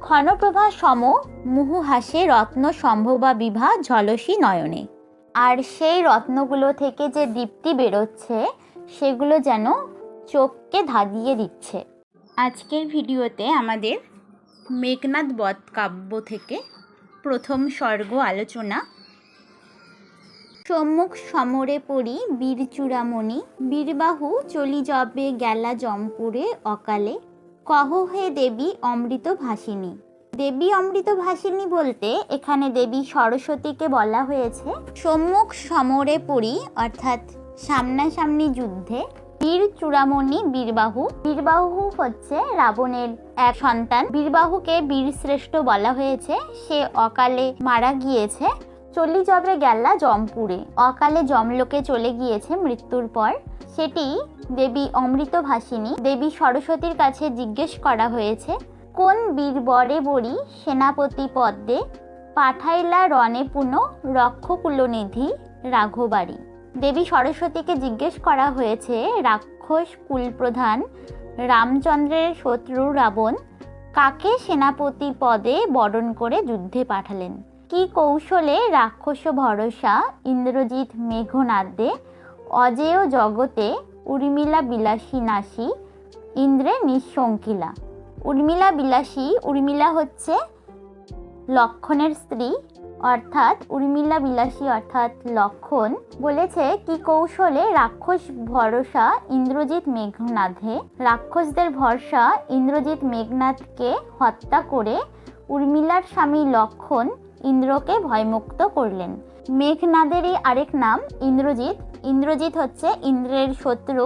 ক্ষণপ্রভা সম মুহু হাসে রত্ন সম্ভবা বিভা ঝলসি নয়নে। আর সেই রত্নগুলো থেকে যে দীপ্তি বেরোচ্ছে সেগুলো যেন চোখকে ধাঁধিয়ে দিচ্ছে। আজকের ভিডিওতে আমাদের মেঘনাদ বধ কাব্য থেকে প্রথম সর্গ আলোচনা। সম্মুখ সমরে পড়ি বীর চূড়ামণি, বীরবাহু চলি যবে গেলা জমপুরে অকালে, কহ হে দেবী অমৃত ভাসিনী। দেবী অমৃত ভাসিনী বলতে এখানে দেবী সরস্বতীকে বলা হয়েছে। সম্মুখ সমরে পড়ি অর্থাৎ সামনাসামনি যুদ্ধে, বীর চূড়ামণি বীরবাহু, বীরবাহু হচ্ছে রাবণের এক সন্তান। বীরবাহুকে বীরশ্রেষ্ঠ বলা হয়েছে, সে অকালে মারা গিয়েছে। চলি যবে গেলা জমপুরে, অকালে যমলোকে চলে গিয়েছে মৃত্যুর পর। সেটি দেবী অমৃতভাসিনী দেবী সরস্বতীর কাছে জিজ্ঞেস করা হয়েছে, কোন বীর বরে বরি সেনাপতি পদ্মে, পাঠাইলা রণে পুন রক্ষকুলনিধি রাঘবাড়ি। দেবী সরস্বতীকে জিজ্ঞেস করা হয়েছে, রাক্ষস কুলপ্রধান রামচন্দ্রের শত্রু রাবণ কাকে সেনাপতি পদে বরণ করে যুদ্ধে পাঠালেন। কি কৌশলে রাক্ষস ভরসা ইন্দ্রজিৎ মেঘনাদে, অজেয় জগতে উর্মিলা বিলাসী নাসী ইন্দ্রে নিঃশঙ্কিলা। উর্মিলা বিলাসী, উর্মিলা হচ্ছে লক্ষণের স্ত্রী, অর্থাৎ উর্মিলা বিলাসী অর্থাৎ লক্ষণ বলেছে কি কৌশলে রাক্ষস ভরসা ইন্দ্রজিৎ মেঘনাদে, রাক্ষসদের ভরসা ইন্দ্রজিৎ মেঘনাদকে হত্যা করে উর্মিলার স্বামী লক্ষণ ইন্দ্রকে ভয়মুক্ত করলেন। মেঘনাদেরই আরেক নাম ইন্দ্রজিৎ। ইন্দ্রজিৎ হচ্ছে ইন্দ্রের শত্রু।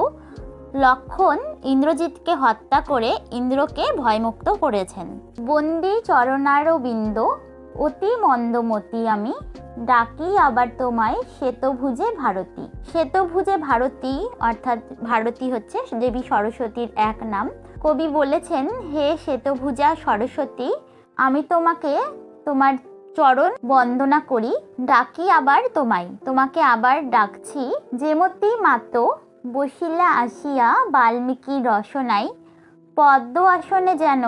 লক্ষণ ইন্দ্রজিৎকে হত্যা করে ইন্দ্রকে ভয়মুক্ত করেছেন। বন্দি চরণারবিন্দ অতি মন্দমতি আমি, ডাকি আবার তোমায় শ্বেতভুজে ভারতী। শ্বেতভুজে ভারতী অর্থাৎ ভারতী হচ্ছে দেবী সরস্বতীর এক নাম। কবি বলেছেন, হে শ্বেতভুজা সরস্বতী, আমি তোমাকে তোমার চরণ বন্দনা করি, ডাকি আবার তোমায়, তোমাকে আবার ডাকছি। যেমতি মাত বসিলা আসিয়া বাল্মীকি রসনাই, পদ্ম আসনে যেন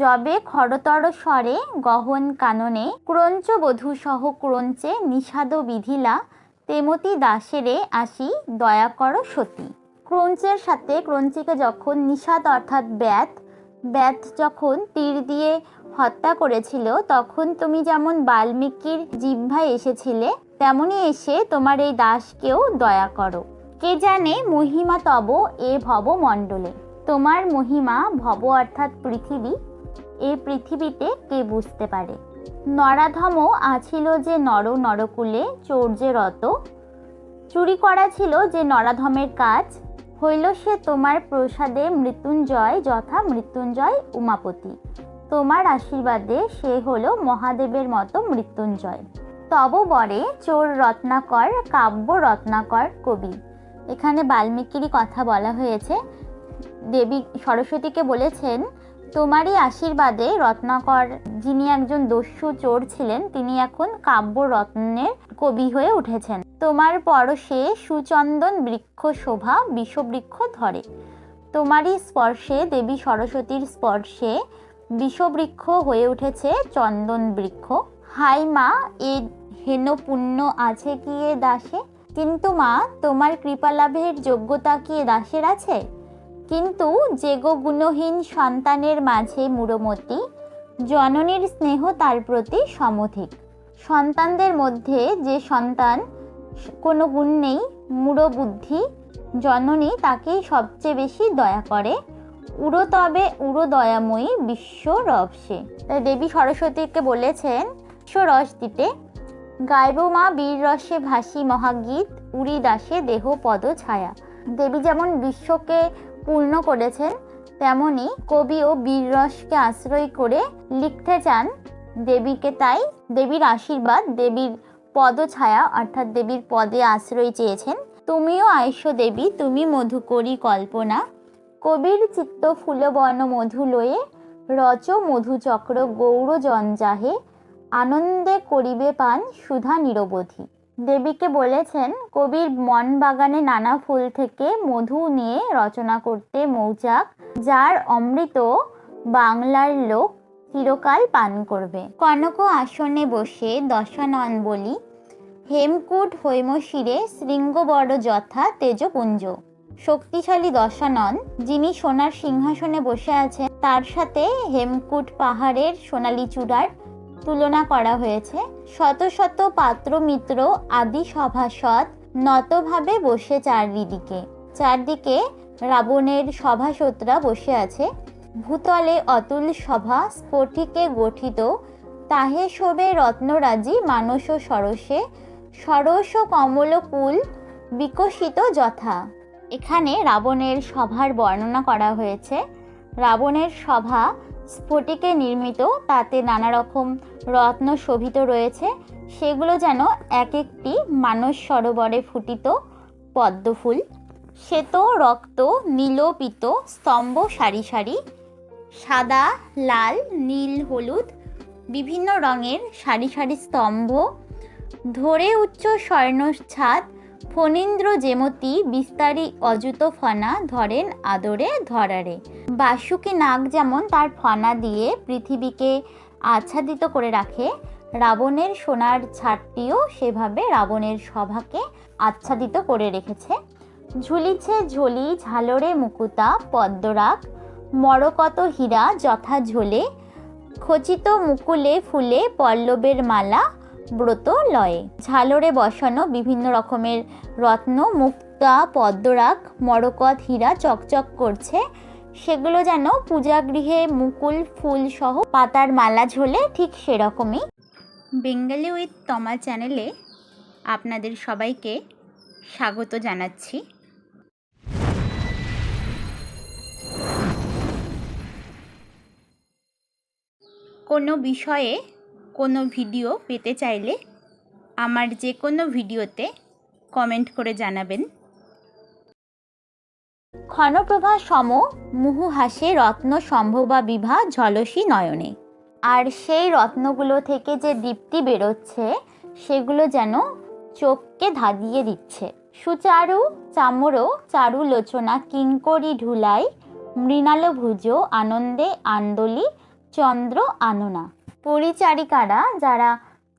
যবে খরতর স্বরে গহন কাননে, ক্রঞ্চ বধূ সহ ক্রঞ্চে নিষাদ বিধিলা, তেমতি দাসেরে আসি দয়া কর সতী। ক্রঞ্চের সাথে ক্রঞ্চিকে যখন নিষাদ অর্থাৎ ব্যাত যখন তীর দিয়ে হত্যা করেছিল, তখন তুমি যেমন বাল্মীকির জিহ্বায় এসেছিলে, তেমনি এসে তোমার এই দাসকেও দয়া করো। কে জানে মহিমা তব এ ভব মণ্ডলে, তোমার মহিমা ভব অর্থাৎ পৃথিবী, এই পৃথিবীতে কে বুঝতে পারে। নরাধম আছিল যে নরকুলে চৌর্যে রত, চুরি করা ছিল যে নরাধমের কাজ, হইল সে তোমার প্রসাদে মৃত্যুঞ্জয় যথা মৃত্যুঞ্জয় উমাপতি। তোমার আশীর্বাদে সে হলো মহাদেবের মতো মৃত্যুঞ্জয়। তব বরে চোর রত্নাকর কাব্য রত্নাকর কবি। এখানে বাল্মীকিরই কথা বলা হয়েছে। দেবী সরস্বতীকে বলেছেন, তোমারই আশীর্বাদে রত্নাকর যিনি একজন দস্যু চোর ছিলেন, তিনি এখন কাব্য রত্নের কবি হয়ে উঠেছেন। তোমার পরশে সুচন্দন বৃক্ষ শোভা বিষবৃক্ষ ধরে। তোমারই স্পর্শে দেবী সরস্বতীর স্পর্শে বিষবৃক্ষ হয়ে উঠেছে চন্দন বৃক্ষ। হাই মা, এ হেন পুণ্য আছে কি এ দাসে। কিন্তু মা, তোমার কৃপালাভের যোগ্যতা কি এ দাসের আছে। কিন্তু যে গো গুণহীন সন্তানের মাঝে মূঢ়মতি, জননীর স্নেহ তার প্রতি সমধিক। সন্তানদের মধ্যে যে সন্তান কোনো গুণ নেই, মূঢ় বুদ্ধি, জননী তাকেই সবচেয়ে বেশি দয়া করে। উড়ো তবে উড়ো দয়াময়ী বিশ্ব রবসে। তাই দেবী সরস্বতীকে বলেছেন বিশ্ব রস দিতে। গাইব মা বীর রসে ভাসি মহাগীত, উড়ি দাসে দেহ পদ ছায়া। দেবী যেমন বিশ্বকে পূর্ণ করেছেন, তেমনি কবিও বীর রসকে আশ্রয় করে লিখতে চান দেবীকে। তাই দেবীর আশীর্বাদ, দেবীর পদ ছায়া অর্থাৎ দেবীর পদে আশ্রয় চেয়েছেন। তুমিও আইস দেবী, তুমি মধু করি কল্পনা, কবির চিত্ত ফুলবর্ণ মধু লয়ে, রচ মধুচক্র গৌর জঞ্জাহে, আনন্দে করিবে পান সুধা নিরবধি। দেবীকে বলেছেন, কবির মন বাগানে নানা ফুল থেকে মধু নিয়ে রচনা করতে মৌচাক, যার অমৃত বাংলার লোক চিরকাল পান করবে। কনক আসনে বসে দশানন বলি, হেমকূট হৈমশিরে শৃঙ্গ বড় যথা তেজপুঞ্জ। শক্তিশালী দশানন, যিনি সোনার সিংহাসনে বসে আছেন, তার সাথে হেমকূট পাহাড়ের সোনালী চূড়ার তুলনা করা হয়েছে। শত শত পাত্র মিত্র আদি সভাসদ নতভাবে বসে চারদিকে রাবণের সভাসদরা বসে আছে। ভূতলে অতুল সভা স্ফটিকে গঠিত, তাহে শোভে রত্নরাজি মানস সরসে, সরস কমলকুল বিকশিত যথা। এখানে রাবণের সভার বর্ণনা করা হয়েছে। রাবণের সভা স্ফটিকে নির্মিত, তাতে নানা রকম রত্ন শোভিত রয়েছে। সেগুলো যেন এক একটি মানস সরোবরে ফুটিত পদ্মফুল। শ্বেত রক্ত নীলোপিত স্তম্ভ সারি সারি, সাদা লাল নীল হলুদ বিভিন্ন রঙের সারি সারি স্তম্ভ, ধরে উচ্চ স্বর্ণ ছাদ, ফণীন্দ্র যেমতি বিস্তারী অযুত ফনা ধরেন আদরে ধরারে। বাসুকি নাগ যেমন তার ফনা দিয়ে পৃথিবীকে আচ্ছাদিত করে রাখে, রাবণের সোনার ছাদটিও সেভাবে রাবণের সভাকে আচ্ছাদিত করে রেখেছে। ঝুলিছে ঝুলি ঝালরে মুকুতা পদ্মরাগ, মরকত হীরা যথা ঝোলে, খচিত মুকুলে ফুলে পল্লবের মালা ব্রত লয়ে। ঝালরে বসানো বিভিন্ন রকমের রত্ন, মুক্তা, পদ্মরাগ, মরকত, হীরা চকচক করছে। সেগুলো যেন পূজাগৃহে মুকুল ফুল সহ পাতার মালা ঝোলে, ঠিক সেরকমই। বেঙ্গলি উইথ তমা চ্যানেলে আপনাদের সবাইকে স্বাগত জানাচ্ছি। কোনো বিষয়ে কোনো ভিডিও পেতে চাইলে আমার যে কোনো ভিডিওতে কমেন্ট করে জানাবেন। ক্ষণপ্রভা সম মুহু হাসে রত্ন সম্ভবা বিভা ঝলসি নয়নে। আর সেই রত্নগুলো থেকে যে দীপ্তি বেরোচ্ছে, সেগুলো যেন চোখকে ধাঁধিয়ে দিচ্ছে। সুচারু চামর চারু লোচনা কিঙ্করি ঢুলাই, মৃণাল ভুজ আনন্দে আন্দোলি চন্দ্র আননা। পরিচারিকারা যারা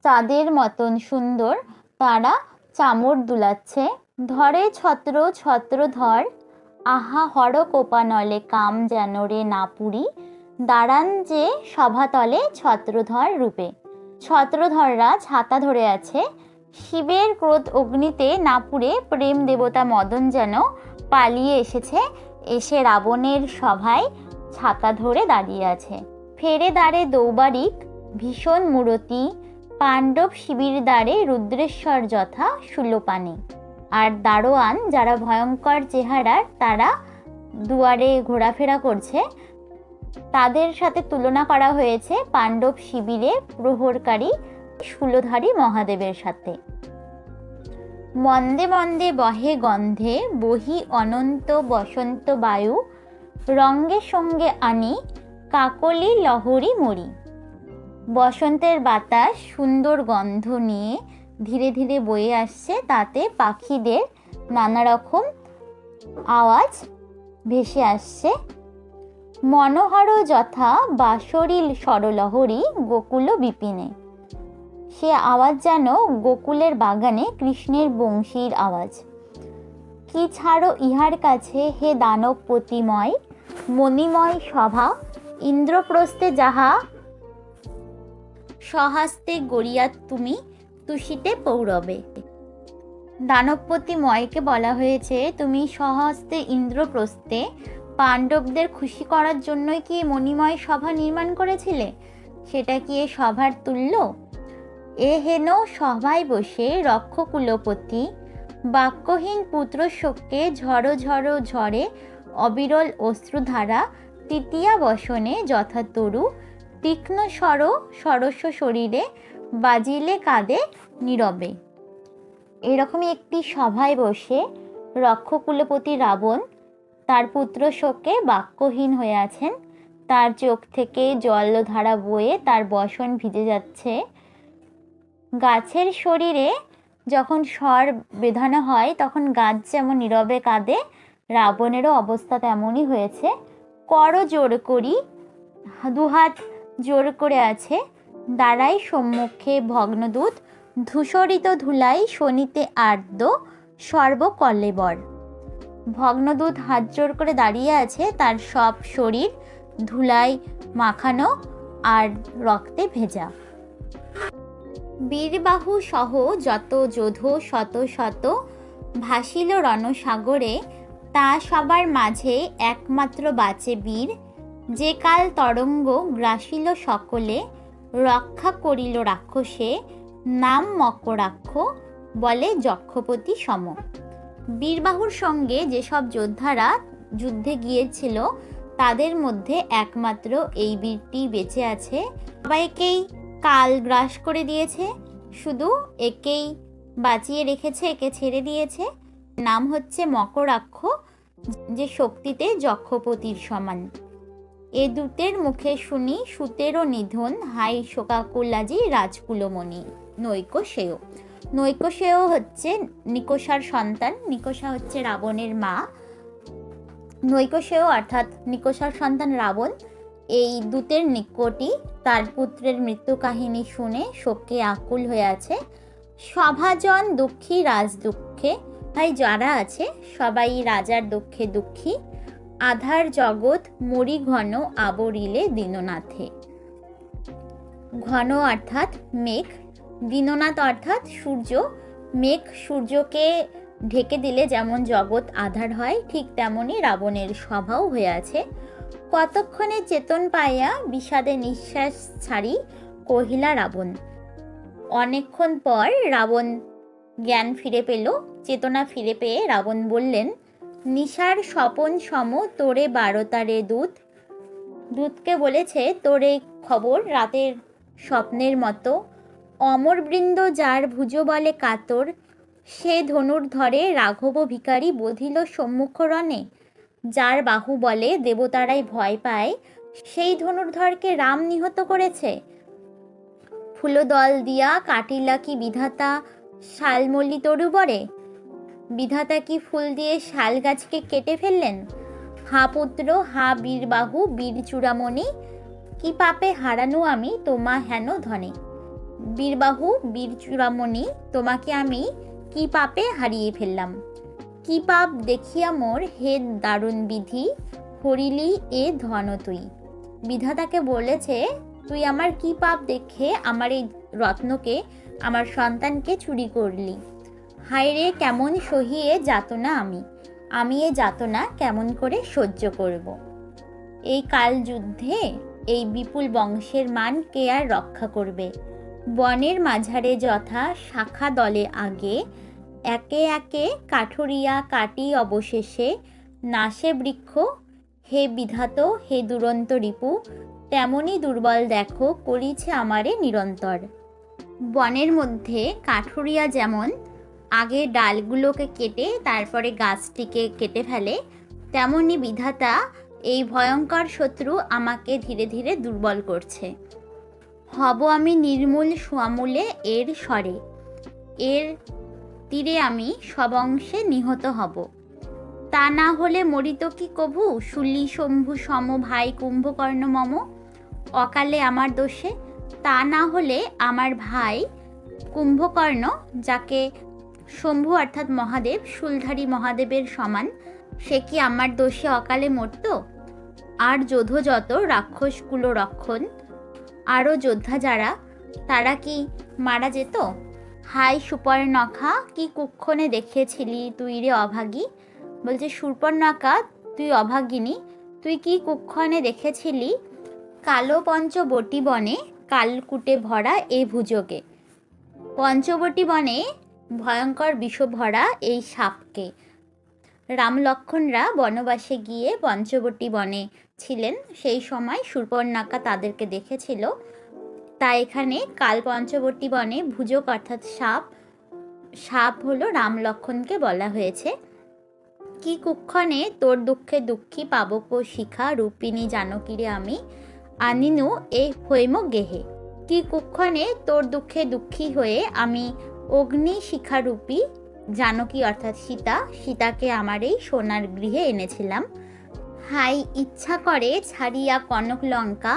চাঁদের মতন সুন্দর, তারা চামর দুলাচ্ছে। ধরে ছত্র ছত্র ধর, আহা হর কোপানলে কাম যেন রে না পুরি, দাঁড়ান যে সভাতলে ছত্রধর রূপে। ছত্রধররা ছাতা ধরে আছে। শিবের ক্রোধ অগ্নিতে না পুড়ে প্রেম দেবতা মদন যেন পালিয়ে এসে রাবণের সভায় ছাতা ধরে দাঁড়িয়ে আছে। ফেরে দ্বারে দৌবারিক ভীষণ মূরতি, পাণ্ডব শিবির দ্বারে রুদ্রেশ্বর যথা শূলপাণি। আর দারোয়ান যারা ভয়ঙ্কর চেহারার, তারা দুয়ারে ঘোরাফেরা করছে। তাদের সাথে তুলনা করা হয়েছে পাণ্ডব শিবিরে প্রহরকারী শূলধারী মহাদেবের সাথে। মন্দে মন্দে বহে গন্ধে বহি অনন্ত বসন্ত বায়ু, রঙ্গে সঙ্গে আনি কাকলি লহরী মরি। বসন্তের বাতাস সুন্দর গন্ধ নিয়ে ধীরে ধীরে বয়ে আসছে, তাতে পাখিদের নানা রকম আওয়াজ ভেসে আসছে। মনোহর যথা বাঁশরী সরলহরী গোকুল বিপিনে। সে আওয়াজ যেন গোকুলের বাগানে কৃষ্ণের বংশীর আওয়াজ। কি ছাড়ো ইহার কাছে হে দানবপতিময়, মণিময় সভা ইন্দ্রপ্রস্থে যাহা স্বহস্তে গড়িয়া তুমি তুষিতে পৌরবে। দানবপতি ময়কে বলা হয়েছে, তুমি স্বহস্তে ইন্দ্রপ্রস্থে পাণ্ডবদের খুশি করার জন্যই কি মণিময় সভা নির্মাণ করেছিলে? সেটা কি এ সভার তুল্য? এ হেন সভায় বসে রক্ষকুলপতি বাক্যহীন পুত্র শোকে ঝড়ো ঝড়ো ঝরে অবিরল অশ্রুধারা, তৃতীয়া বসনে যথা তরু তীক্ষ্ণ স্বর সরস্ব শরীরে বাজিলে কাঁদে নীরবে। এরকমই একটি সভায় বসে রক্ষকুলপতি রাবণ তার পুত্র শোকে বাক্যহীন হয়ে আছেন। তার চোখ থেকে জলধারা বয়ে তার বসন ভিজে যাচ্ছে। গাছের শরীরে যখন স্বর বেঁধানো হয়, তখন গাছ যেমন নীরবে কাঁদে, রাবণেরও অবস্থা তেমনই হয়েছে। কর জোর করি, দুহাত জোর করে আছে, দাঁড়াই সম্মুখে ভগ্নদূত, ধূসরিত ধুলাই শোনিতে আর্দ্র সর্বকলেবর। ভগ্নদূত হাত জোর করে দাঁড়িয়ে আছে, তার সব শরীর ধুলায় মাখানো আর রক্তে ভেজা। বীরবাহু সহ যত যোধ শত শত ভাসিল রণসাগরে, তা সবার মাঝে একমাত্র বাঁচে বীর, যে কাল তরঙ্গ গ্রাসিল সকলে, রক্ষা করিল রাক্ষসে, নাম মকরাক্ষ, বলে যক্ষপতি সম। বীরবাহুর সঙ্গে যেসব যোদ্ধারা যুদ্ধে গিয়েছিল তাদের মধ্যে একমাত্র এই বীরটি বেঁচে আছে। সবাইকেই কাল গ্রাস করে দিয়েছে, শুধু একেই বাঁচিয়ে রেখেছে, একে ছেড়ে দিয়েছে। নাম হচ্ছে মকরাক্ষ, যে শক্তিতে যক্ষপতির সমান। এ দূতের মুখে শুনি সুতেরও নিধন, হাই শোকাকুলাজি রাজকুলমণি নৈকশেয়। নৈকশেয় হচ্ছে নিকষার সন্তান, নিকষা হচ্ছে রাবণের মা। নৈকশেয় অর্থাৎ নিকষার সন্তান রাবণ এই দূতের নিকটই তার পুত্রের মৃত্যু কাহিনী শুনে শোকে আকুল হয়ে আছে। সভাজন দুঃখী রাজ দুঃখে, তাই যারা আছে সবাই রাজার দুঃখে দুঃখী। আধার জগৎ মরি ঘন আবরিলে দীননাথে। ঘন অর্থাৎ মেঘ, দীননাথ অর্থাৎ সূর্য। মেঘ সূর্যকে ঢেকে দিলে যেমন জগৎ আধার হয়, ঠিক তেমনই রাবণের স্বভাব হয়ে আছে। কতক্ষণে চেতন পাইয়া বিষাদে নিঃশ্বাস ছাড়ি, কহিলা রাবণ। অনেকক্ষণ পর রাবণ জ্ঞান ফিরে পেল, চেতনা ফিরে পেয়ে রাবণ বললেন, নিশার স্বপন সম তোরে বারতারে দূত। দূতকে বলেছে, তোর এই খবর রাতের স্বপ্নের মতো। অমরবৃন্দ যার ভুজ বলে কাতর, সে ধনুর ধরে রাঘব ভিখারি বধিল সম্মুখ রণে। যার বাহু বলে দেবতারাই ভয় পায়, সেই ধনুর্ধরকে রাম নিহত করেছে। ফুলদল দিয়া কাটিলা কি বিধাতা শালমল্লি তরুবরে। বিধাতা কি ফুল দিয়ে শাল গাছকে কেটে ফেললেন? হা পুত্র, হা বীরবাহু বীর চূড়ামণি, কি পাপে হারানো আমি তোমা হেন ধনে। বীরবাহু বীর চূড়ামণি, তোমাকে আমি কি পাপে হারিয়ে ফেললাম? কি পাপ দেখিয়া মোর হে দারুণ বিধি, হরিলি এ ধন তুই। বিধাতাকে বলেছে, তুই আমার কি পাপ দেখে আমার এই রত্নকে, আমার সন্তানকে চুরি করলি। হায় রে, কেমন সহিয়ে যাতনা আমি এ যাতনা কেমন করে সহ্য করব। এই কাল যুদ্ধে এই বিপুল বংশের মান কে আর রক্ষা করবে? বনের মাঝারে যথা শাখা দলে আগে, একে একে কাঠুরিয়া কাটি অবশেষে, নাশে বৃক্ষ হে বিধাত হে দুরন্ত রিপু, তেমনি দুর্বল দেখো করিছে আমারে নিরন্তর। বনের মধ্যে কাঠুরিয়া যেমন আগে ডালগুলোকে কেটে তারপরে গাছটিকে কেটে ফেলে, তেমনি বিধাতা এই ভয়ঙ্কর শত্রু আমাকে ধীরে ধীরে দুর্বল করছে। হব আমি নির্মূল সোয়ামূলে এর স্বরে, এর তীরে আমি সবংশে নিহত হব। তা না হলে মরিত কি কভু শুলি শম্ভু সম ভাই কুম্ভকর্ণ মম। অকালে আমার দোষে, তা না হলে আমার ভাই কুম্ভকর্ণ, যাকে শম্ভু অর্থাৎ মহাদেব, শুলধারী মহাদেবের সমান, সে কি আমার দোষে অকালে মরত? আর যোধ যত রাক্ষসকুলো রক্ষণ, আরও যোদ্ধা যারা, তারা কি মারা যেত? হাই সুপর্ণখা, কি কুক্ষণে দেখেছিলি তুই রে অভাগী। বলছে, সুপর্ণখা তুই অভাগিনী, তুই কি কুক্ষণে দেখেছিলি কালো পঞ্চবটি বনে কালকুটে ভরা এ ভুজকে। পঞ্চবটি বনে ভয়ঙ্কর বিষ ভরা এই সাপকে। রাম লক্ষ্মণরা বনবাসে গিয়ে পঞ্চবটি বনে ছিলেন, সেই সময় সুপর্ণখা তাদেরকে দেখেছিল। তাই এখানে কাল পঞ্চবটি বনে ভুজক অর্থাৎ সাপ হলো রাম লক্ষ্মণকে বলা হয়েছে। কি কুক্ষণে তোর দুঃখে দুঃখী পাবক শিখা রূপিণী জানকীরে আমি আনিনু এ হৈম গেহে। কি কুক্ষণে তোর দুঃখে দুঃখী হয়ে আমি অগ্নি শিখারূপী জানকী অর্থাৎ সীতাকে আমার এই সোনার গৃহে এনেছিলাম। হাই ইচ্ছা করে ছাড়িয়া কনক লঙ্কা,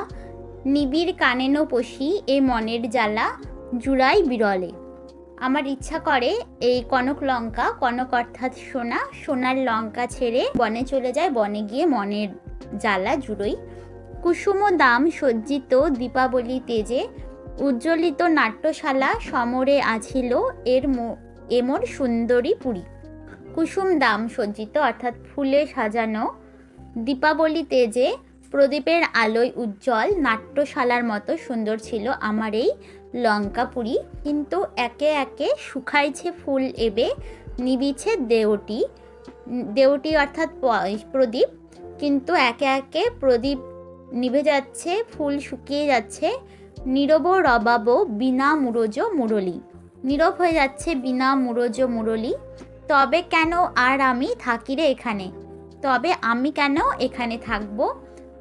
নিবিড় কানেনো পশি এ মনের জ্বালা জুড়াই বিরলে। আমার ইচ্ছা করে এই কনক লঙ্কা, কনক অর্থাৎ সোনা, সোনার লঙ্কা ছেড়ে বনে চলে যায়, বনে গিয়ে মনের জ্বালা জুড়োই। কুসুম দাম সজ্জিত দীপাবলি তেজে উজ্জ্বলিত নাট্যশালা সমরে আছিল এমর সুন্দরী পুরী। কুসুম দাম সজ্জিত অর্থাৎ ফুলে সাজানো, দীপাবলি তেজে প্রদীপের আলোয় উজ্জ্বল নাট্যশালার মতো সুন্দর ছিল আমার এই লঙ্কাপুরী। কিন্তু একে একে শুকাইছে ফুল এবে, নিবিছে দেওটি। দেওটি অর্থাৎ প্রদীপ, কিন্তু একে একে প্রদীপ নিভে যাচ্ছে, ফুল শুকিয়ে যাচ্ছে। নীরব রবাব বিনা মুরজ মুরলী, নীরব হয়ে যাচ্ছে বিনা মুরজ মুরলী। তবে কেন আর আমি থাকি রে এখানে, তবে আমি কেন এখানে থাকব।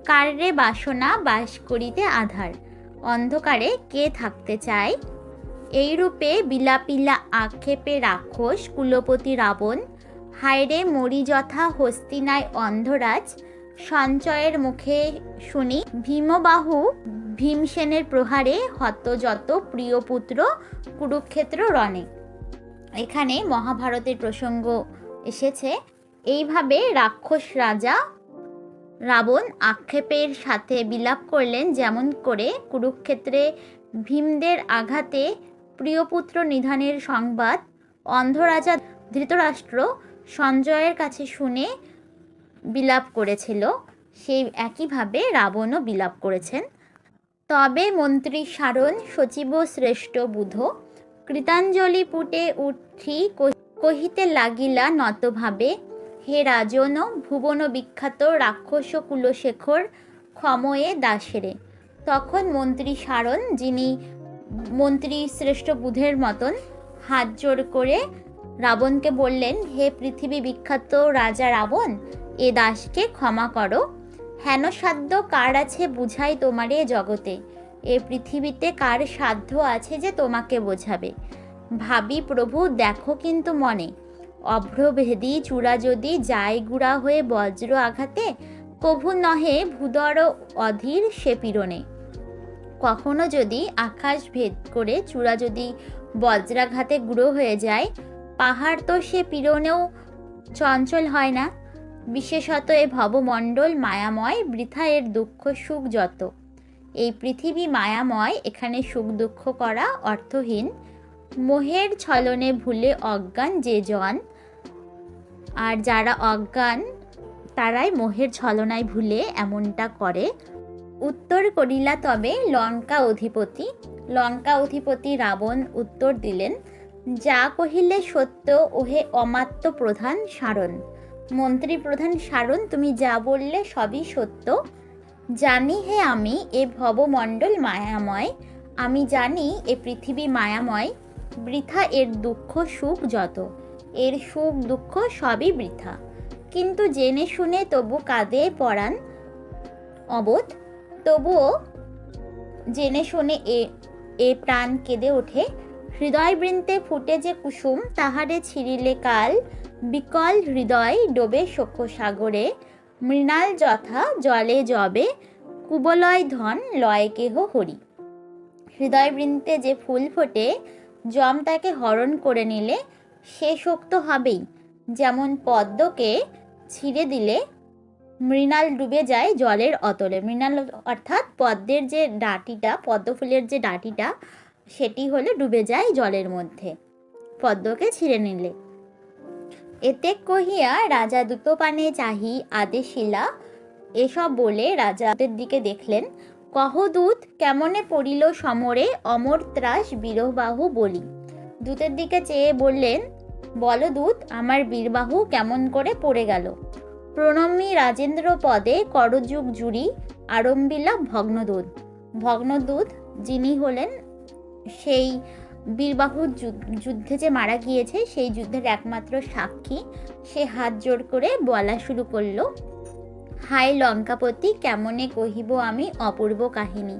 কার রে বাসনা বাস করিতে আধার, অন্ধকারে কে থাকতে চায়। এইরূপে বিলাপিলা আক্ষেপে রাক্ষস কুলপতি রাবণ, হায়রে মরি যথা হস্তিনায় অন্ধরাজ। সঞ্চয়ের মুখে শুনি ভীমবাহু ভীমসেনের প্রহারে হত যত প্রিয় পুত্র কুরুক্ষেত্র রণে। এখানে মহাভারতের প্রসঙ্গ এসেছে। এইভাবে রাক্ষস রাজা রাবণ আক্ষেপের সাথে বিলাপ করলেন, যেমন করে কুরুক্ষেত্রে ভীমদের আঘাতে প্রিয়পুত্র নিধনের সংবাদ অন্ধরাজা ধৃতরাষ্ট্র সঞ্জয়ের কাছে শুনে বিলাপ করেছিল, সেই একইভাবে রাবণও বিলাপ করেছেন। তবে মন্ত্রী সারণ সচিব শ্রেষ্ঠ বুধ, কৃতাঞ্জলি পুটে উঠি কহিতে লাগিলা নতভাবে। হে রাজন ভুবন বিখ্যাত রাক্ষস কুলশেখর, ক্ষময়ে দাসেরে। তখন মন্ত্রী সারণ, যিনি মন্ত্রী শ্রেষ্ঠ বুধের মতন, হাত জোর করে রাবণকে বললেন, হে পৃথিবী বিখ্যাত রাজা রাবণ, এ দাসকে ক্ষমা করো। হেন সাধ্য কার আছে বুঝাই তোমারে জগতে, এ পৃথিবীতে কার সাধ্য আছে যে তোমাকে বোঝাবে। ভাবি প্রভু দেখো কিন্তু মনে, অভ্রভেদী চূড়া যদি যায় গুড়া হয়ে বজ্র আঘাতে, কভু নহে ভূদর অধীর সে পীড়নে। কখনো যদি আকাশ ভেদ করে চূড়া যদি বজ্রাঘাতে গুঁড়ো হয়ে যায়, পাহাড় তো সে পীড়নেও চঞ্চল হয় না। বিশেষত এ ভবমণ্ডল মায়াময়, বৃথা এর দুঃখ সুখ যত। এই পৃথিবী মায়াময়, এখানে সুখ দুঃখ করা অর্থহীন। মোহের ছলনে ভুলে অজ্ঞান যে জন, আর যারা অজ্ঞান তারাই মোহের ছলনায় ভুলে এমনটা করে। উত্তর করিলা তবে লঙ্কা অধিপতি, লঙ্কা অধিপতি রাবণ উত্তর দিলেন, যা কহিলে সত্য ওহে অমাত্য প্রধান সারণ। মন্ত্রী প্রধান সারণ, তুমি যা বললে সবই সত্য। জানি হে আমি এ ভবমণ্ডল মায়াময়, আমি জানি এ পৃথিবী মায়াময়। বৃথা এর দুঃখ সুখ যত, এর সুখ দুঃখ সবই বৃথা। কিন্তু জেনে শুনে তবু কাঁদে পরাণ অবোধ, তবুও জেনে শুনে এ প্রাণ কেঁদে ওঠে। হৃদয় বৃন্তে ফুটে যে কুসুম, তাহারে ছিঁড়িলে কাল বিকল হৃদয় ডোবে শোক সাগরে। মৃণাল যথা জলে জবে, কুবলয় ধন লয় কেহ হরি। হৃদয় বৃন্তে যে ফুল ফোটে, যম তাকে হরণ করে নিলে সে শোক তো হবেই। যেমন পদ্মকে ছিঁড়ে দিলে মৃণাল ডুবে যায় জলের অতলে। মৃণাল অর্থাৎ পদ্মের যে ডাঁটিটা, পদ্ম ফুলের যে ডাঁটিটা, সেটি হলে ডুবে যায় জলের মধ্যে পদ্মকে ছিঁড়ে নিলে। এতে কহিয়া রাজা দ্রুতপানে চাহি আদেশিলা। এসব বলে রাজাদের দিকে দেখলেন। কহ দূত কেমনে পড়িল সমরে, অমর ত্রাস বীরবাহু বলি। দূতের দিকে চেয়ে বললেন, বলো দূত আমার বীরবাহু কেমন করে পড়ে গেল। প্রণম্যী রাজেন্দ্র পদে করযুগ জুড়ি, আরম্বিলা ভগ্নদূত। ভগ্নদূত যিনি হলেন সেই বীরবাহুর যুদ্ধে যে মারা গিয়েছে, সেই যুদ্ধের একমাত্র সাক্ষী, সে হাত জোর করে বলা শুরু করলো, হায় লঙ্কাপতি কেমনে কহিব আমি অপূর্ব কাহিনী।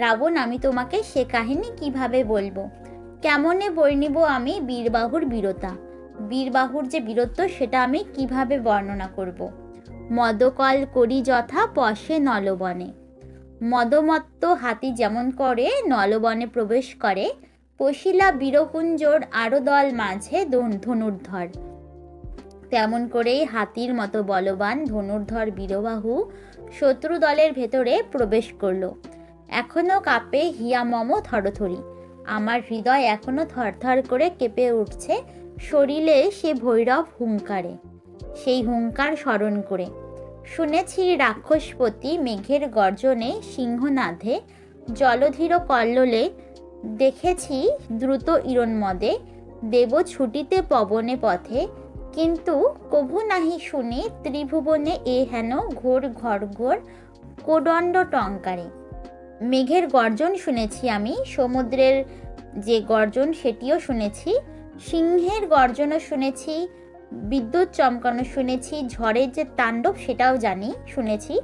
রাবণ, আমি তোমাকে সে কাহিনী কিভাবে বলবো, কেমনে বর্ণিব আমি বীরবাহুর বীরতা। বীরবাহুর যে বীরত্ব সেটা আমি কিভাবে বর্ণনা করব। মদকল করি যথা পশে নলবনে, মদমত্ত হাতি যেমন করে নলবনে প্রবেশ করে, পশিলা বীরকুঞ্জর আরো দল মাঝে ধনুর্ধর, তেমন করেই হাতির মতো বলবান ধনুর্ধর বীরবাহু শত্রু দলের ভেতরে প্রবেশ করল। এখনো কাঁপে হিয়া মম থরথরি, আমার হৃদয় এখনো থরথর করে কেঁপে উঠছে শরীরে সে ভৈরব হুঙ্কারে, সেই হুঙ্কার স্মরণ করে। শুনেছি রাক্ষসপতি মেঘের গর্জনে সিংহনাদে, জলধীর কল্লোলে দেখেছি দ্রুত ইরণমদে, দেব ছুটিতে পবনে পথে, কিন্তু কভু নাহি শুনি ত্রিভুবনে এ হেন ঘোর ঘরঘোর কোদণ্ড টঙ্কারে। মেঘের গর্জন শুনেছি আমি, সমুদ্রের যে গর্জন সেটিও শুনেছি, সিংহের গর্জনও শুনেছি, বিদ্যুৎ চমকানো শুনেছি, ঝড়ের যে তাণ্ডব সেটাও শুনেছি,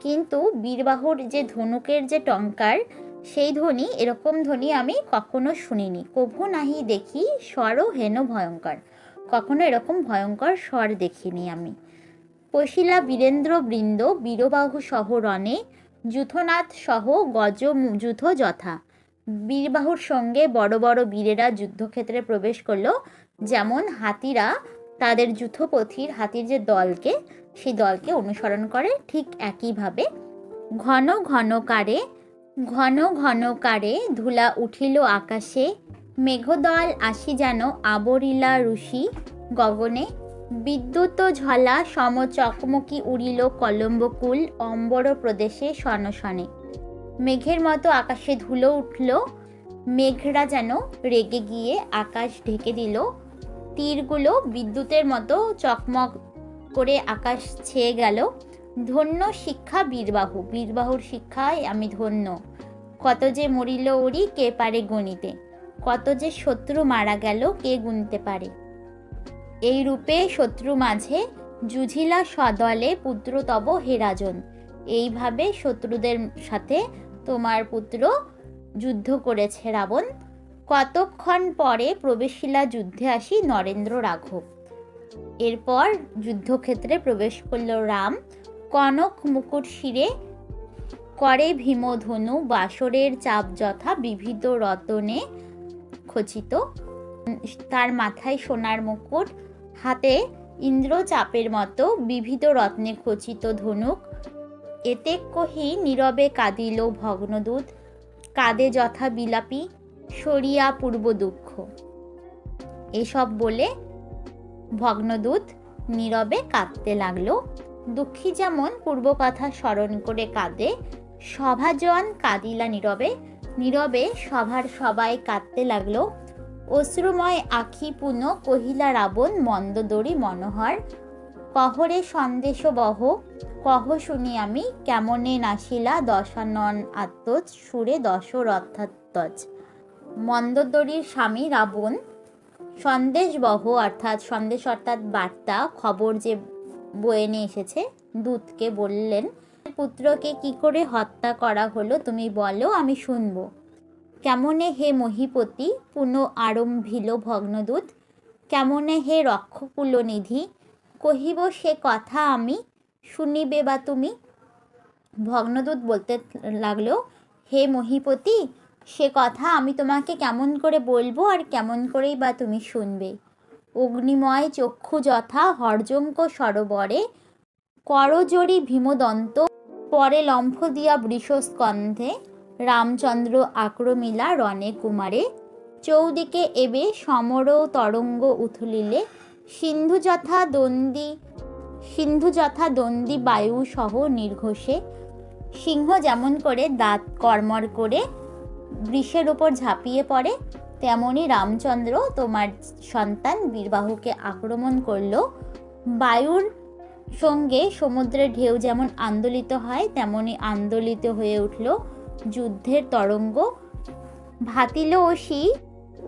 কিন্তু বীরবাহুর যে ধনুকের যে টঙ্কার সেই ধ্বনি, এরকম ধ্বনি আমি কখনো শুনিনি। কভু নাহি দেখি স্বরও হেন ভয়ঙ্কর, কখনো এরকম ভয়ঙ্কর স্বর দেখিনি আমি। পশিলা বীরেন্দ্র বৃন্দ বীরবাহু সহ রণে, যূথনাথ সহ গজ যূথ যথা। বীরবাহুর সঙ্গে বড় বড় বীরেরা যুদ্ধক্ষেত্রে প্রবেশ করলো, যেমন হাতিরা তাদের যূথপথির হাতির যে দলকে, সেই দলকে অনুসরণ করে, ঠিক একইভাবে ঘন ঘন কারে ধুলা উঠিল আকাশে, মেঘদল আসি যেন আবরিলা রুষি গগনে, বিদ্যুৎ ঝলা সম চকমকি উড়িল কলম্বকুল অম্বর প্রদেশে শনশনে। মেঘের মতো আকাশে ধুলো উঠল, মেঘরা যেন রেগে গিয়ে আকাশ ঢেকে দিল, তীরগুলো বিদ্যুতের মতো চকমক করে আকাশ ছেয়ে গেল। ধন্য শিক্ষা বীরবাহু, বীরবাহুর শিক্ষায় আমি ধন্য। কত যে মরিল ওরি কে পারে গণিতে, কত যে শত্রু মারা গেল কে গুনতে পারে। এই রূপে শত্রু মাঝে যুঝিলা সদলে পুত্র তব হে রাজন, এইভাবে শত্রুদের সাথে তোমার পুত্র যুদ্ধ করেছে রাবণ। কতক্ষণ পরে প্রবেশিলা যুদ্ধে আসি নরেন্দ্র রাঘব। এরপর যুদ্ধক্ষেত্রে প্রবেশ করল রাম, কনক মুকুট শিরে করে ভীমধনু, বাসরের চাপ যথা বিবিধ রতনে খচিত, তার মাথায় সোনার মুকুট, হাতে ইন্দ্রচাপের মতো বিবিধ রত্নে খচিত ধনুক। এতে কহি নীরবে কাঁদিল ভগ্নদূত, কাঁদে যথা বিলাপী সরিয়া পূর্ব দুঃখ। এসব বলে ভগ্নদূত নীরবে কাঁদতে লাগলো। দুঃখী যেমন পূর্ব কথা স্মরণ করে কাঁদে, সভাজন কাঁদিলা নীরবে, নীরবে সভার সবাই কাঁদতে লাগলো। অশ্রুময় আখি পুন কহিলা রাবণ মন্দোদরী মনোহর, কহরে সন্দেশ বহ কহ শুনি আমি, কেমনে নাসিলা দশানন আত্মজ সুরে দশরথাত্মজ। মন্দোদরীর স্বামী রাবণ সন্দেশ বহ অর্থাৎ সন্দেশ অর্থাৎ বার্তা, খবর যে বয়ে নিয়ে এসেছে, দূতকে বললেন পুত্রকে কি করে হত্যা করা হলো তুমি বলো, আমি শুনব। কেমনে হে মহীপতি পুনঃ আরম্ভিল ভগ্নদূত, কেমনে হে রক্ষকুল নিধি, কহিব সে কথা আমি, শুনিবে বা তুমি। ভগ্নদূত বলতে লাগলো, হে মহীপতি, সে কথা আমি তোমাকে কেমন করে বলবো, আর কেমন করেই বা তুমি শুনবে। অগ্নিময় চক্ষু যথা হর্যঙ্ক সরোবরে, করজরি ভীমদন্ত পরে লম্ফ দিয়া বৃষস্কন্ধে, রামচন্দ্র আক্রমিলা রণে কুমারে, চৌদিকে এবে সমর তরঙ্গ উথলিলে, সিন্ধু যথা দন্দি বায়ু সহ নির্ঘোষে। সিংহ যেমন করে দাঁত কর্মর করে বৃষের ওপর ঝাঁপিয়ে পড়ে, তেমনি রামচন্দ্র তোমার সন্তান বীরবাহুকে আক্রমণ করল। বায়ুর সঙ্গে সমুদ্রের ঢেউ যেমন আন্দোলিত হয়, তেমনি আন্দোলিত হয়ে উঠল যুদ্ধের তরঙ্গ। ভাতিল অসি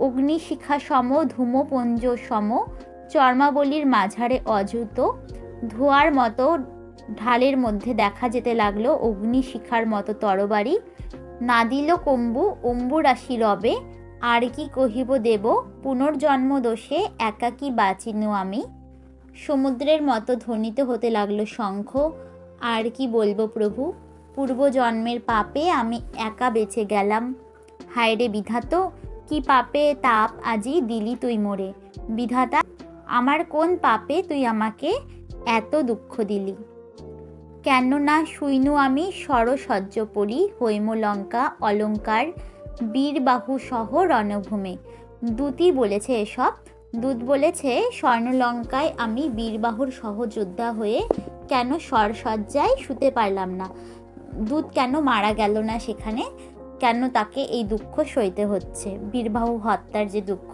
অগ্নিশিখা সম ধূমপুঞ্জ সম, চর্মাবলীর মাঝারে অযুত ধোঁয়ার মতো ঢালের মধ্যে দেখা যেতে লাগলো অগ্নিশিখার মতো তরবারি। নাদিল কম্বু অম্বুরাশি রবে, আর কি কহিব দেব, পুনর্জন্ম দোষে একাকী বাঁচিনু আমি। সমুদ্রের মতো ধ্বনিত হতে লাগলো শঙ্খ, আর কি বলবো প্রভু, পূর্বজন্মের পাপে আমি একা বেঁচে গেলাম। হায়রে বিধাত, কি পাপে তাপ আজি দিলি তুই মোরে। বিধাতা, আমার কোন পাপে তুই আমাকে এত দুঃখ দিলি। কেননা শুইনু আমি সরসহ্য পড়ি হৈমলঙ্কা অলঙ্কার বীরবাহু সহ রণভূমে। দূতই বলেছে এসব। দূত বলেছে স্বর্ণলঙ্কায় আমি বীরবাহুর সহযোদ্ধা হয়ে কেন সরসজ্জায় শুতে পারলাম না। দূত কেন মারা গেল না সেখানে, কেন তাকে এই দুঃখ সইতে হচ্ছে, বীরবাহু হত্যার যে দুঃখ।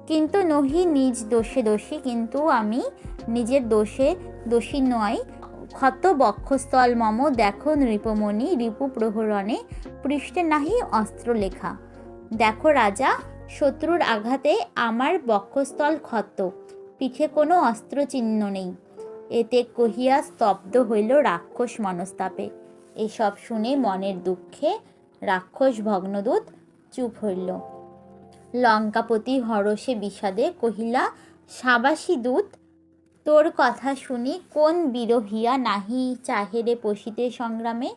কিন্তু নহি নিজ দোষে দোষী, কিন্তু আমি নিজের দোষে দোষী নয়। ক্ষত বক্ষস্থল মম দেখো নৃপমণি রিপু প্রহরণে পৃষ্ঠে নাহি অস্ত্র লেখা। দেখো রাজা, শত্রুর আঘাতে আমার বক্ষস্থল ক্ষত, পিঠে কোনো অস্ত্র চিহ্ন নেই। এতে কহিয়া স্তব্ধ হইল রাক্ষস মনস্তাপে। এসব শুনে মনের দুঃখে রাক্ষস ভগ্নদূত চুপ হইল। লঙ্কাপতি হরষে বিষাদে কহিলা, সাবাসী দূত, তোর কথা শুনি কোন বিরহিয়া নাহি চাহেরে পশিতে সংগ্রামে।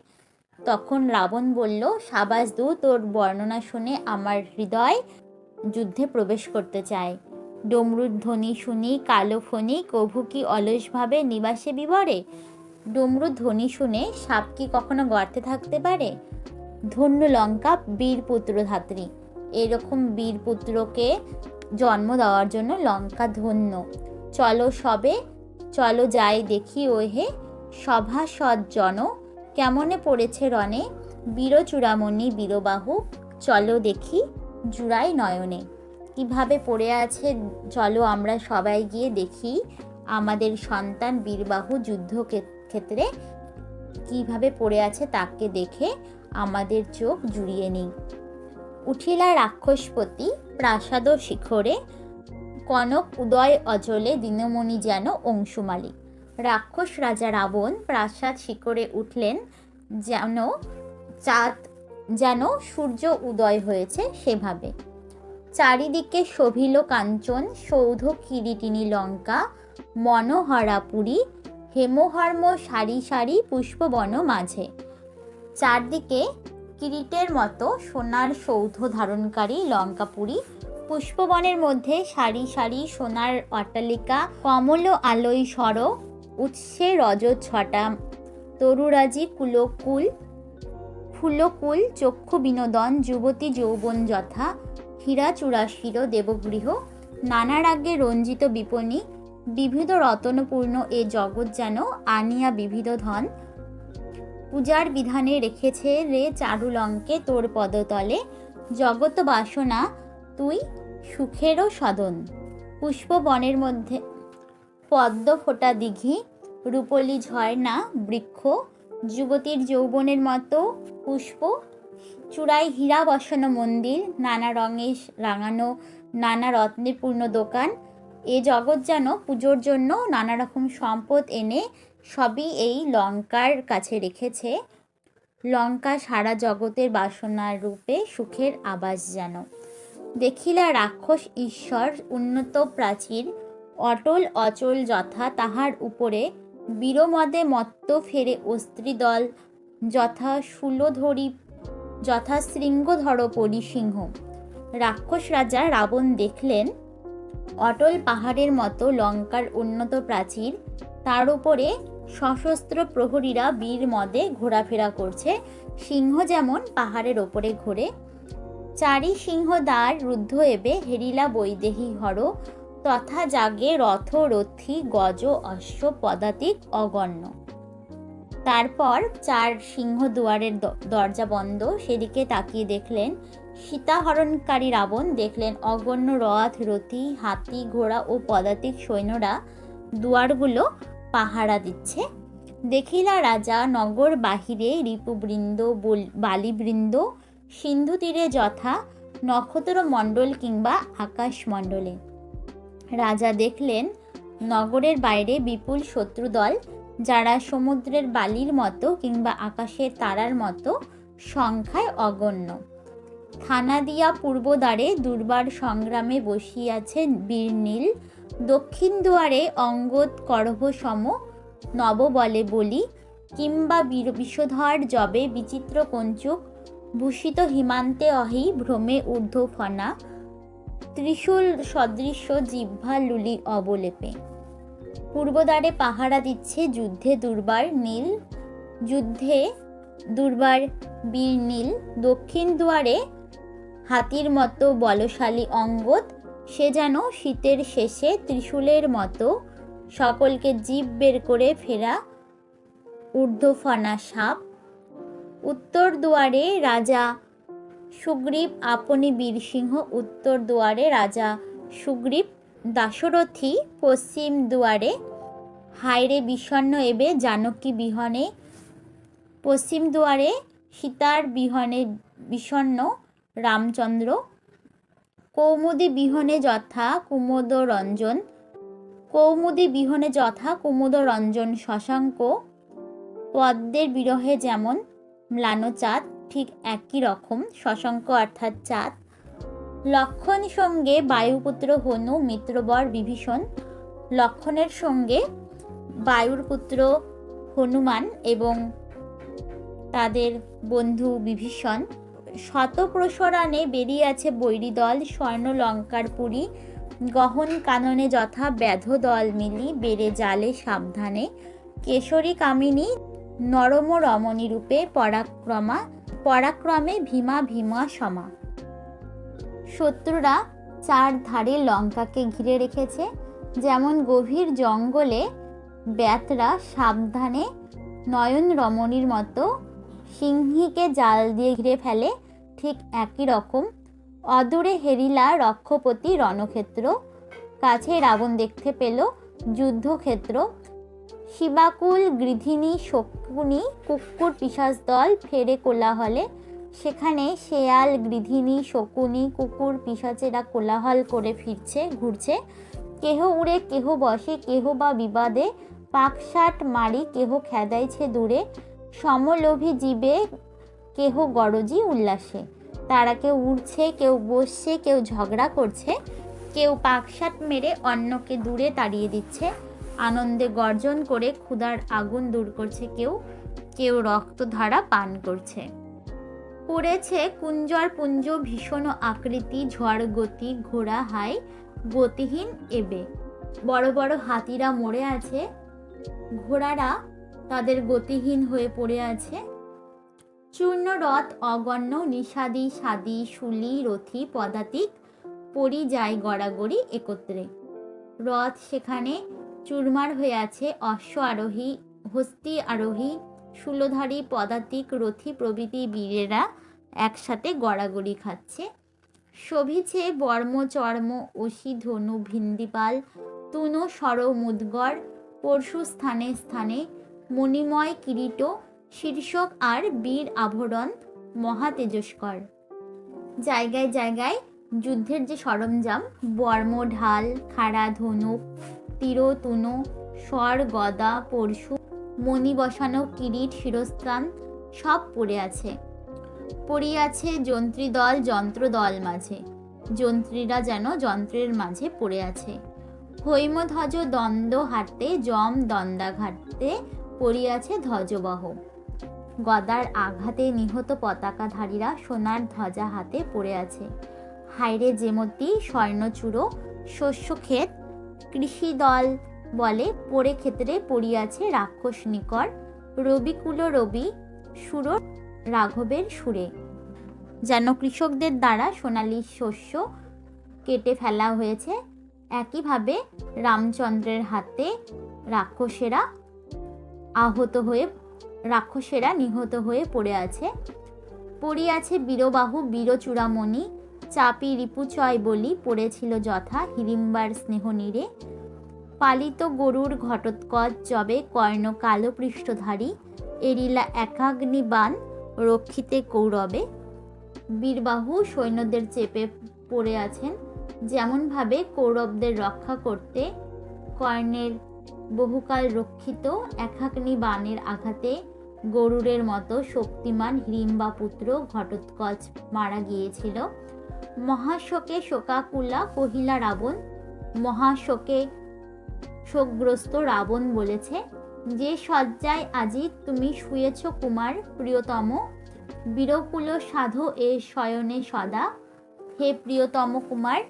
তখন রাবণ বলল, সাবাস দূত, তোর বর্ণনা শুনে আমার হৃদয় যুদ্ধে প্রবেশ করতে চায়। ডমরুর ধ্বনি শুনি কালো ফণি কভু কি অলসভাবে নিবাসে বিবরে। ডমরুর ধ্বনি শুনে সাপ কি কখনো গর্তে থাকতে পারে। ধন্য লঙ্কা বীরপুত্র ধাত্রী, এরকম বীরপুত্রকে জন্ম দেওয়ার জন্য লঙ্কা ধন্য। চলো সবে, চলো যাই দেখি ওহে সভাসদ জন, কেমনে পড়েছে রণে বীরচূড়ামণি বীরবাহু। চলো দেখি জুড়াই নয়নে। কিভাবে পড়ে আছে, চলো আমরা সবাই গিয়ে দেখি আমাদের সন্তান বীরবাহু যুদ্ধ ক্ষেত্রে কিভাবে পড়ে আছে, তাকে দেখে আমাদের চোখ জুড়িয়ে নিই। উঠিলা রাক্ষসপতি প্রাসাদ শিখরে, কনক উদয় অজলে দিনমণি যেন অংশুমালী। রাক্ষস রাজা রাবণ প্রাসাদ শিখরে উঠলেন যেন সূর্য উদয় হয়েছে সেভাবে। চারিদিকে শোভিল কাঞ্চন সৌধ কিরীটিনী লঙ্কা, মনোহরা পুরী হেমহর্ম সারি সারি পুষ্পবন মাঝে। চারদিকে কিরীটের মতো সোনার সৌধ ধারণকারী লঙ্কাপুরী, পুষ্পবনের মধ্যে সারি সারি সোনার অট্টালিকা, কমল আলোয় সর উৎসে রজত ছটা, তরুরাজি কুলকুল ফুলকুল চক্ষু বিনোদন যুবতী যৌবন যথা, হীরা চূড়াশির দেবগৃহ নানা রাগে রঞ্জিত বিপণী, বিবিধ রতনপূর্ণ এ জগৎ যেন আনিয়া বিবিধ ধন। পূজার বিধানে রেখেছে রে চারুলঙ্কে তোর পদতলে, জগত বাসনা তুই সুখেরও সদন। পুষ্পবনের মধ্যে পদ্ম ফোটা দিঘি, রূপলি ঝর্ণা বৃক্ষ, যুবতীর যৌবনের মতো পুষ্প, চূড়ায় হীরা বসানো মন্দির, নানা রঙে রাঙানো নানা রত্নে পূর্ণ দোকান। এ জগৎ যেন পুজোর জন্য নানা রকম সম্পদ এনে সবই এই লঙ্কার কাছে রেখেছে। লঙ্কা সারা জগতের বাসনার রূপে সুখের আবাস যেন। দেখিলা রাক্ষস ঈশ্বর উন্নত প্রাচীর, অটল অচল যথা তাহার উপরে, বীরমদে মত্ত ফেরে অস্ত্রীদল যথা শূলধরি যথা শৃঙ্গধর পরিসিংহ। রাক্ষস রাজা রাবণ দেখলেন অটল পাহাড়ের মতো লঙ্কার উন্নত প্রাচীর, তার উপরে সশস্ত্র প্রহরীরা বীর মদে ঘোরাফেরা করছে, সিংহ যেমন পাহাড়ের ওপরে ঘোরে। চারি সিংহ দ্বার রুদ্ধ এবে হেরিলা বৈদেহী হর, তথা জাগে রথ রথী গজ অশ্ব পদাতিক অগণ্য। তারপর চার সিংহ দুয়ারের দরজা বন্ধ, সেদিকে তাকিয়ে দেখলেন সীতাহরণকারী রাবণ। দেখলেন অগণ্য রথ রথী হাতি ঘোড়া ও পদাতিক সৈন্যরা দুয়ারগুলো পাহারা দিচ্ছে। দেখিলা রাজা নগর বাহিরে রিপুবৃন্দ বালিবৃন্দ, সিন্ধু তীরে যথা নক্ষত্র মণ্ডল কিংবা আকাশ মণ্ডলে। রাজা দেখলেন নগরের বাইরে বিপুল শত্রুদল, যারা সমুদ্রের বালির মতো কিংবা আকাশের তারার মতো সংখ্যায় অগণ্য। থানা দিয়া পূর্ব দ্বারে দুর্বার সংগ্রামে বসিয়াছে বীরনীল, দক্ষিণ দুয়ারে অঙ্গদ করভ সম নব বলে বলি, কিংবা বিষধর জবে বিচিত্র কঞ্চুক, ভূষিত হিমান্তে অহি ভ্রমে ঊর্ধ্ব ফনা, ত্রিশূল সদৃশ্য জিহ্বা লুলি অবলেপে। পূর্বদ্বারে পাহারা দিচ্ছে যুদ্ধে দুর্বার বীর নীল, দক্ষিণ দুয়ারে হাতির মতো বলশালী অঙ্গদ, সে যেন শীতের শেষে ত্রিশূলের মতো সকলকে জিভ বের করে ফেরা ঊর্ধ্বফনা সাপ। উত্তর দুয়ারে রাজা সুগ্রীব আপনি বীরসিংহ, উত্তর দুয়ারে রাজা সুগ্রীব দাশরথী, পশ্চিম দুয়ারে হায়রে বিষণ্ণ এবে জানকী বিহনে, পশ্চিম দুয়ারে সীতার বিহনে বিষণ্ণ রামচন্দ্র, কৌমুদী বিহনে যথা কুমুদ রঞ্জন শশাঙ্ক, পদ্মের বিরহে যেমন ম্লান চাঁদ, ঠিক একই রকম শশাঙ্ক অর্থাৎ চাঁদ। লক্ষণ সঙ্গে বায়ুপুত্র হনু, মিত্রবর বিভীষণ। লক্ষণের সঙ্গে বায়ুর পুত্র হনুমান এবং তাদের বন্ধু বিভীষণ। শতপ্রসরানে বেরিয়ে আছে বৈরী দল, স্বর্ণ লঙ্কার পুরী, গহন কাননে যথা ব্যাধ দল মিলি, বেড়ে জালে সাবধানে, কেশরী কামিনী নরম রমণী রূপে, পরাক্রমে ভীমা সমা। শত্রুরা চার ধারে লঙ্কাকে ঘিরে রেখেছে, যেমন গভীর জঙ্গলে ব্যাতরা সাবধানে নয়ন রমণীর মতো সিংহীকে জাল দিয়ে ঘিরে ফেলে, ঠিক একই রকম অদূরে হেরিলা রক্ষপতি রণক্ষেত্র, কাছে রাবণ দেখতে পেল যুদ্ধক্ষেত্র। শিবাকুল গৃধিনী শকুনি কুকুর পিশাচ দল ফেরে কোলাহলে, সেখানে শেয়াল গৃধিনী শকুনি কুকুর পিশাচেরা কোলাহল করে ঘুরছে। কেহ উড়ে কেহ বসে কেহ বা বিবাদে, পাকশাট মারি কেহ খেদাইছে দূরে, সমলোভী জীবে কেহ গরজি উল্লাসে। তারা কেউ উড়ছে, কেউ বসছে, কেউ ঝগড়া করছে, কেউ পাকশাট মেরে অন্যকে দূরে তাড়িয়ে দিচ্ছে, আনন্দে গর্জন করে ক্ষুধার আগুন দূর করছে কেউ রক্তধারা পান করছে। পড়েছে কুঞ্জর পুঞ্জ ভীষণ আকৃতি, ঝড় গতি ঘোড়া হাই গতিহীন এবে। বড় বড় হাতিরা মরে আছে, ঘোড়ারা তাদের গতিহীন হয়ে পড়ে আছে। চূর্ণ রথ অগণ্য নিষাদি সাদি শুলি রথি পদাতিক, পরি যায় গড়াগড়ি একত্রে। রথ সেখানে চুরমার হয়ে আছে, অশ্ব আরোহী হস্তি আরোহী শূলধারী পদাতিক রথী প্রভৃতি বীরেরা একসাথে গড়াগড়ি খাচ্ছে। শোভিছে বর্ম চর্ম অসি ধনু ভিন্দিপাল, তুনো সর মুদগর পরশু স্থানে স্থানে, মণিময় কিরীট শীর্ষক আর বীর আভরণ মহা তেজস্কর। জায়গায় জায়গায় যুদ্ধের যে সরঞ্জাম, বর্ম ঢাল খাড়া ধনুক তীর তুনো স্বর গদা পরশু মণি বসানো কিরীট শিরস্ত্রাণ সব পড়ে আছে। পড়িয়াছে যন্ত্রদল মাঝে, যন্ত্রীরা যেন যন্ত্রের মাঝে পড়ে আছে। হৈমধ্বজ দ্বন্দ্ব হাঁটতে যম দ্বন্দ্বাঘাতে, পড়িয়াছে ধ্বজবহ। গদার আঘাতে নিহত পতাকাধারীরা সোনার ধ্বজা হাতে পড়ে আছে। হাইরে যেমতি স্বর্ণচূড়ো শস্যক্ষেত, কৃষি দল বলে পড়ে ক্ষেত্রে পড়িয়াছে রাক্ষস নিকর, রবিকুল রবি সুর রাঘবের সুরে। যেন কৃষকদের দ্বারা সোনালী শস্য কেটে ফেলা হয়েছে, একইভাবে রামচন্দ্রের হাতে রাক্ষসেরা নিহত হয়ে পড়ে আছে। পড়িয়াছে বীরবাহু বীরচূড়ামণি, চাপি রিপুচয় বলি পড়েছিল যথা হিড়িম্বার স্নেহ নীরে। পালিত গরুর ঘটোৎকচ জবে কর্ণ কালো পৃষ্ঠধারী, এরিলা একাগ্নি বাণ রক্ষিতে কৌরবে। বীরবাহু সৈন্যদের চেপে পড়ে আছেন, যেমনভাবে কৌরবদের রক্ষা করতে কর্ণের বহুকাল রক্ষিত একাগ্নি বাণের আঘাতে গরুরের মতো শক্তিমান হিড়িম্বা পুত্র ঘটোৎকচ মারা গিয়েছিল। মহাশোকে শোকাকুলা কহিলা রাবণ, মহাশোকে শোকগ্রস্ত রাবণ বলেছে, যে শয্যায় আজি তুমি শুয়েছ কুমার প্রিয়তম, বীরকুল সাধো এ শয়নে সদা। হে প্রিয়তম কুমার,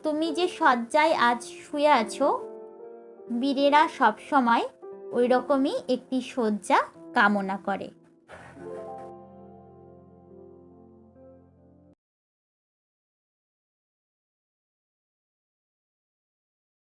তুমি যে শয্যায় আজ শুয়ে আছো, বীরেরা সবসময় ওই রকমই একটি শয্যা কামনা করে।